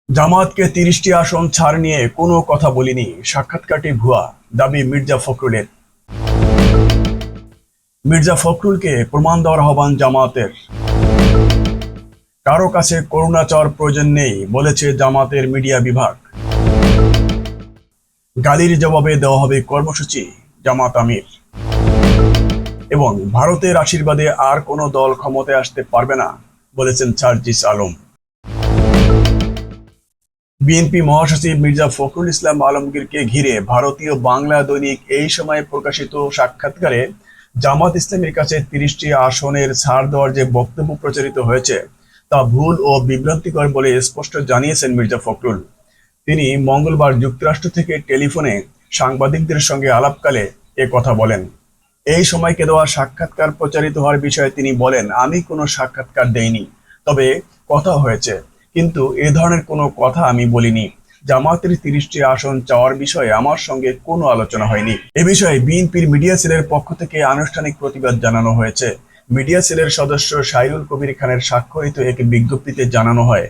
জামায়াতকে ৩০টি আসন ছাড় নিয়ে কোনো কথা বলিনি, সাক্ষাৎকারটি ভুয়া, দাবি মির্জা ফখরুলের। মির্জা ফখরুলকে প্রমাণ দেওয়ার আহ্বান জামায়াতের। কারো কাছে করুণা চাওয়ার প্রয়োজন নেই, বলেছে জামায়াতের মিডিয়া বিভাগ। গালির জবাবে দেওয়া হবে কর্মসূচি, জামায়াত আমির। এবং ভারতের আশীর্বাদে আর কোনো দল ক্ষমতায় আসতে পারবে না, বলেছেন সার্জিস আলম। বিএনপি মহাসচিব মির্জা ফখরুল ইসলাম আলমগীরকে ঘিরে ভারতীয় বাংলা দৈনিক এই সময়ে প্রকাশিত সাক্ষাৎকারে জামাত ইসলামীর কাছে ৩০টি আসনের ছাড় দেওয়ার যে বক্তব্য প্রচারিত হয়েছে তা ভুল ও বিভ্রান্তিকর বলে স্পষ্ট জানিয়েছেন মির্জা ফখরুল। তিনি মঙ্গলবার যুক্তরাষ্ট্র থেকে টেলিফোনে সাংবাদিকদের সঙ্গে আলাপকালে এ কথা বলেন। এই সময়কে দেওয়া সাক্ষাৎকার প্রচারিত হওয়ার বিষয়ে তিনি বলেন, আমি কোনো সাক্ষাৎকার দেইনি, তবে কথা হয়েছে, কিন্তু এ ধরনের কোনো কথা আমি বলিনি। জামায়াতের ৩০টি আসন চাওয়ার বিষয়ে আমার সঙ্গে কোনো আলোচনা হয়নি। এ বিষয়ে বিএনপির মিডিয়া সেলের পক্ষ থেকে আনুষ্ঠানিক প্রতিবাদ জানানো হয়েছে। মিডিয়া সেলের সদস্য সাইরুল কবির খানের স্বাক্ষরিত এক বিজ্ঞপ্তিতে জানানো হয়,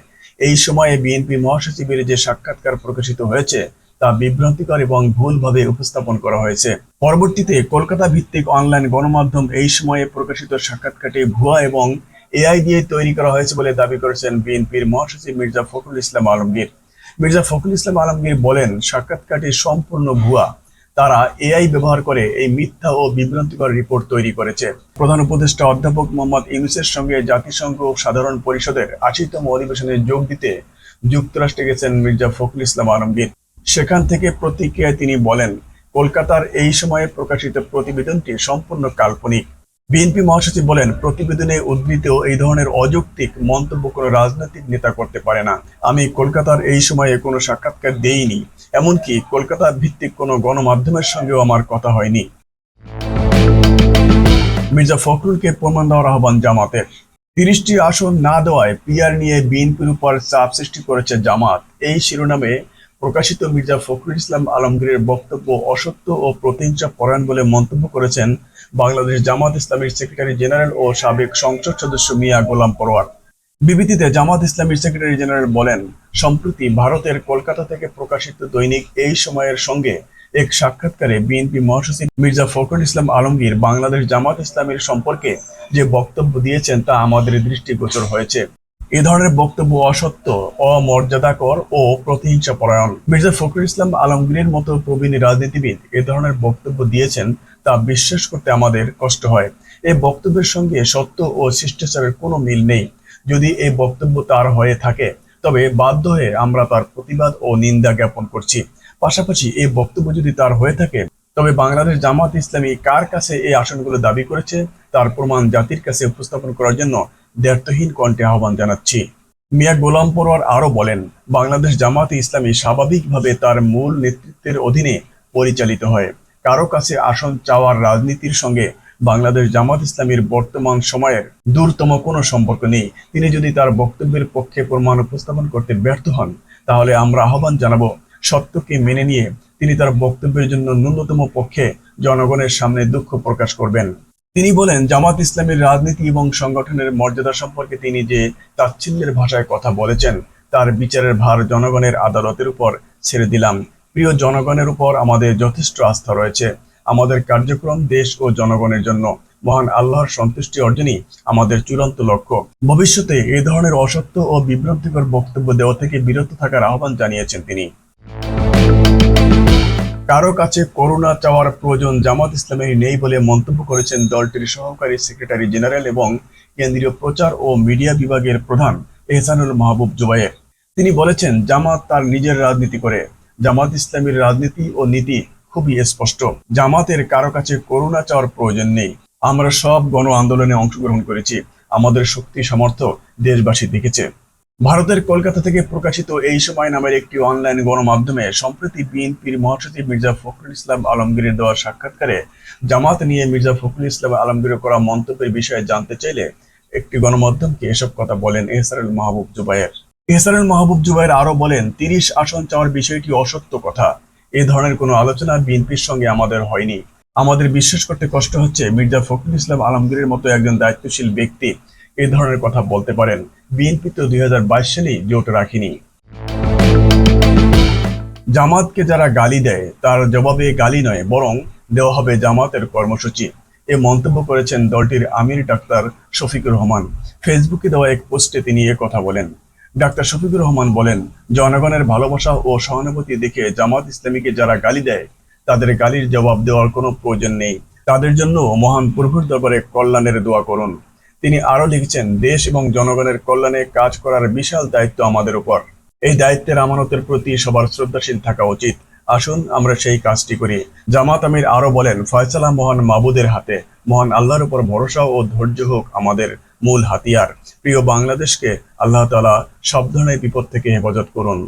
এই সময়ে বিএনপি মহাসচিবের যে সাক্ষাৎকার প্রকাশিত হয়েছে তা বিভ্রান্তিকর এবং ভুলভাবে উপস্থাপন করা হয়েছে। পরবর্তীতে কলকাতা ভিত্তিক অনলাইন গণমাধ্যম এই সময়ে প্রকাশিত সাক্ষাৎকারটি ভুয়া এবং এআই দিয়ে তৈরি করা হয়েছে বলে দাবি করেছেন বিএনপির মহাসচিব মির্জা ফখরুল ইসলাম আলমগীর। মির্জা ফখরুল ইসলাম আলমগীর বলেন, সাক্ষাৎকারটি সম্পূর্ণ ভুয়া। তারা এআই ব্যবহার করে এই মিথ্যা ও বিভ্রান্তিকর রিপোর্ট তৈরি করেছে। প্রধান উপদেষ্টা অধ্যাপক মোহাম্মদ ইউনূসের সঙ্গে জাতিসংঘ সাধারণ পরিষদের ৮০তম অধিবেশনে যোগ দিতে যুক্তরাষ্ট্রে গেছেন মির্জা ফখরুল ইসলাম আলমগীর। সেখান থেকে প্রতিক্রিয়ায় তিনি বলেন, কলকাতার এই সময়ে প্রকাশিত প্রতিবেদনটি সম্পূর্ণ কাল্পনিক। বিএনপি মহাসচিব বলেন, প্রতিবেদনে উদ্ধৃত এই ধরনের অযৌক্তিক মন্তব্য কোনো রাজনৈতিক নেতা করতে পারে না। আমি কলকাতার এই সময়ে কোনো সাক্ষাৎকার দেইনি, এমনকি কলকাতা ভিত্তিক কোনো গণমাধ্যমের সঙ্গেও আমার কথা হয়নি। মির্জা ফখরুলকে প্রমাণ দেওয়ার আহ্বান জামাতের। ৩০টি আসন না দেওয়ায় পিআর নিয়ে বিএনপির উপর চাপ সৃষ্টি করেছে জামাত, এই শিরোনামে প্রকাশিত মির্জা ফখরুল ইসলাম আলমগীরের বক্তব্য অসত্য ও প্রতিহিংসা পরায়ণ বলে মন্তব্য করেছেন বাংলাদেশ জামাত ইসলামীর সেক্রেটারি জেনারেল ও সাবেক সংসদ সদস্য মিয়া গোলাম পরোয়ার। বিবৃতিতে জামাত ইসলামীর সেক্রেটারি জেনারেল বলেন, সম্প্রতি ভারতের কলকাতা থেকে প্রকাশিত দৈনিক এই সময়ের সঙ্গে এক সাক্ষাৎকারে বিএনপি মহাসচিব মির্জা ফখরুল ইসলাম আলমগীর বাংলাদেশ জামাত ইসলামীর সম্পর্কে যে বক্তব্য দিয়েছেন তা আমাদের দৃষ্টিগোচর হয়েছে। এ ধরনের বক্তব্য অসত্য, অমর্যাদাকর ও প্রতিহিংসা পরায়ণ। মির্জা ফখরুল ইসলাম আলমগীরের মতো প্রবীণ রাজনীতিবিদ এ ধরনের বক্তব্য দিয়েছেন তা বিশ্বাস করতে আমাদের কষ্ট হয়। এই বক্তব্যের সঙ্গে সত্য ও শিষ্টাচারের কোনো মিল নেই। যদি এই বক্তব্য তার হয়ে থাকে তবে বাধ্য হয়ে আমরা তার প্রতিবাদ ও নিন্দা জ্ঞাপন করছি। পাশাপাশি এই বক্তব্য যদি তার হয়ে থাকে তবে বাংলাদেশ জামাত ইসলামী কার কাছে এই আসনগুলো দাবি করেছে তার প্রমাণ জাতির কাছে উপস্থাপন করার জন্য দ্ব্যর্থহীন কণ্ঠে আহ্বান জানাচ্ছি। মিয়া গোলাম পরোয়ার আরো বলেন, বাংলাদেশ জামাত ইসলামী স্বাভাবিকভাবে তার মূল নেতৃত্বের অধীনে পরিচালিত হয়। কারো কাছে আসন চাওয়ার রাজনীতির সঙ্গে বাংলাদেশ জামাত ইসলামীর বর্তমান সময়ের দূরতম কোনো সম্পর্ক নেই। তিনি যদি তার বক্তব্যের পক্ষে প্রমাণ উপস্থাপন করতে ব্যর্থ হন তাহলে আমরা আহ্বান জানাবো, সত্যকে মেনে নিয়ে তিনি তার বক্তব্যের জন্য ন্যূনতম পক্ষে জনগণের সামনে দুঃখ প্রকাশ করবেন। তিনি বলেন, জামাত ইসলামীর রাজনীতি এবং সংগঠনের মর্যাদা সম্পর্কে তিনি যে তাচ্ছিল্যের ভাষায় কথা বলেছেন তার বিচারের ভার জনগণের আদালতের উপর ছেড়ে দিলাম। প্রিয় জনগণের উপর আমাদের যথেষ্ট আস্থা রয়েছে। আমাদের কার্যক্রম দেশ ও জনগণের জন্য। মহান আল্লাহর সন্তুষ্টি অর্জনই আমাদের চূড়ান্ত লক্ষ্য। ভবিষ্যতে এ ধরনের অসত্য ও বিভ্রান্তিকর বক্তব্য দেওয়া থেকে বিরত থাকার আহ্বান জানিয়েছেন তিনি। কারো কাছে করুণা চাওয়ার প্রয়োজন জামাত ইসলামের নেই বলে মন্তব্য করেছেন দলটির সহকারী সেক্রেটারি জেনারেল এবং কেন্দ্রীয় প্রচার ও মিডিয়া বিভাগের প্রধান এহসানুল মাহবুব জুবায়ের। তিনি বলেছেন, জামাত তার নিজের রাজনীতি করে। জামাত ইসলামীর রাজনীতি ও নীতি খুবই স্পষ্ট। জামাতের কারো কাছে করুণা চাওয়ার প্রয়োজন নেই। আমরা সব গণ আন্দোলনে অংশগ্রহণ করেছি। আমাদের শক্তি সামর্থ্য দেশবাসী দেখেছে। ভারতের কলকাতা থেকে প্রকাশিত এই সময় নামের একটি অনলাইন গণমাধ্যমে সম্প্রতি বিএনপির মহাসচিব মির্জা ফখরুল ইসলাম আলমগীরের দেওয়া সাক্ষাৎকারে জামাত নিয়ে মির্জা ফখরুল ইসলাম আলমগীরের করা মন্তব্যের বিষয়ে জানতে চাইলে একটি গণমাধ্যমকে এসব কথা বলেন এহসানুল মাহবুব জুবায়ের। এহসানুল মাহবুব জুবায়ের আরো বলেন, ৩০ আসন চাওয়ার বিষয়টি অসত্য কথা। এ ধরনের কোনো আলোচনা বিএনপির সঙ্গে আমাদের হয়নি। আমাদের বিশ্বাস করতে কষ্ট হচ্ছে মির্জা ফখরুল ইসলাম আলমগীরের মতো একজন দায়িত্বশীল ব্যক্তি এ ধরনের কথা বলতে পারেন। বিএনপি তো ২০২২ সালেই জোট রাখেনি। জামাতকে যারা গালি দেয় তার জবাবে গালি নয়, বরং দেওয়া হবে জামাতের কর্মসূচি। এ মন্তব্য করেছেন দলটির আমির ডাক্তার শফিকুর রহমান। ফেসবুকে দেওয়া এক পোস্টে তিনি এ কথা বলেন। ডাক্তার শফিকুর রহমান বলেন, জনগণের ভালোবাসা ও সহানুভূতি দেখে জামাত ইসলামীকে যারা গালি দেয় তাদের গালির জবাব দেওয়ার কোনো প্রয়োজন নেই। তাদের জন্য মহান প্রভুর দরবারে কল্যাণের দোয়া করুন। তিনি আরো লিখছেন, দেশ এবং জনগণের কল্যাণে কাজ করার বিশাল দায়িত্ব আমাদের উপর। এই দায়িত্বের আমানতের প্রতি সবার শ্রদ্ধাশীল থাকা উচিত। আসুন আমরা সেই কাজটি করি। জামাত আমির আরো বলেন, ফয়সালা মহান মাবুদের হাতে, মহান আল্লাহর উপর ভরসা ও ধৈর্য হোক আমাদের মূল হাতিয়ার। প্রিয় বাংলাদেশকে আল্লাহ তাআলা সব ধরনের বিপদ থেকে হেফাজত করুন।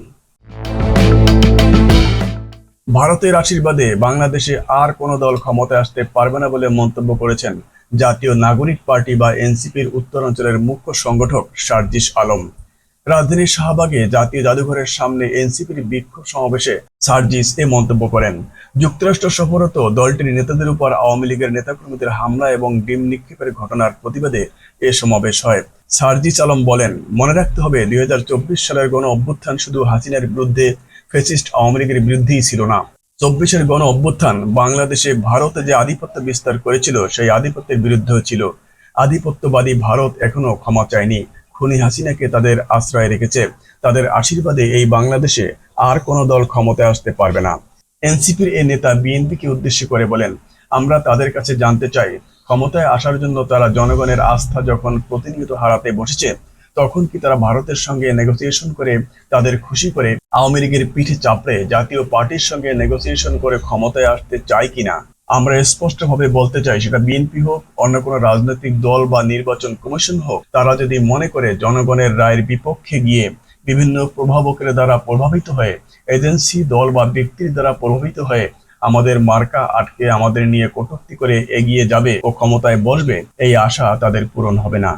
ভারতের আশীর্বাদে বাংলাদেশে আর কোনো দল ক্ষমতায় আসতে পারবে না বলে মন্তব্য করেছেন জাতীয় নাগরিক পার্টি বা এনসিপির উত্তরাঞ্চলের মুখ্য সংগঠক সার্জিস আলম। রাজধানীর শাহবাগে জাতীয় জাদুঘরের সামনে এনসিপির বিক্ষোভ সমাবেশে সার্জিস এ মন্তব্য করেন। যুক্তরাষ্ট্র সফররত দলটির নেতাদের উপর আওয়ামী লীগের নেতাকর্মীদের হামলা এবং ডিম নিক্ষেপের ঘটনার প্রতিবাদে এ সমাবেশ হয়। সার্জিস আলম বলেন, মনে রাখতে হবে ২০২৪ সালের গণ অভ্যুত্থান শুধু হাসিনার বিরুদ্ধে, ফ্যাসিস্ট আওয়ামী লীগের বিরুদ্ধেই ছিল না। ২৪-এর গণ অভ্যুত্থান বাংলাদেশে ভারতে যে আধিপত্য বিস্তার করেছিল সেই আধিপত্যের বিরুদ্ধেও ছিল। আধিপত্যবাদী ভারত এখনো ক্ষমা চায়নি। খুনি হাসিনাকে তাদের আশ্রয় রেখেছে। তাদের আশীর্বাদে এই বাংলাদেশে আর কোনো দল ক্ষমতায় আসতে পারবে না। এনসিপির এ নেতা বিএনপিকে উদ্দেশ্য করে বলেন, আমরা তাদের কাছে জানতে চাই, ক্ষমতায় আসার জন্য তারা জনগণের আস্থা যখন প্রতিনিয়ত হারাতে বসেছে, তখন কি তারা ভারতের সঙ্গে নেগোসিয়েশন করে, তাদের খুশি করে আওয়ামী লীগের পিঠে চাপড়ে জাতীয় পার্টির সঙ্গে নেগোসিয়েশন করে ক্ষমতায় আসতে চায় কিনা? আমরা স্পষ্টভাবে বলতে চাই, সেটা বিএনপি হোক, অন্য কোনো রাজনৈতিক দল বা নির্বাচন কমিশন হোক, তারা যদি মনে করে জনগণের রায়ের বিপক্ষে গিয়ে বিভিন্ন প্রভাবকের দ্বারা প্রভাবিত হয়ে, এজেন্সি, দল বা ব্যক্তির দ্বারা প্রভাবিত হয়ে আমাদের মার্কা আটকে আমাদের নিয়ে কটূক্তি করে এগিয়ে যাবে ও ক্ষমতায় বসবে, এই আশা তাদের পূরণ হবে না।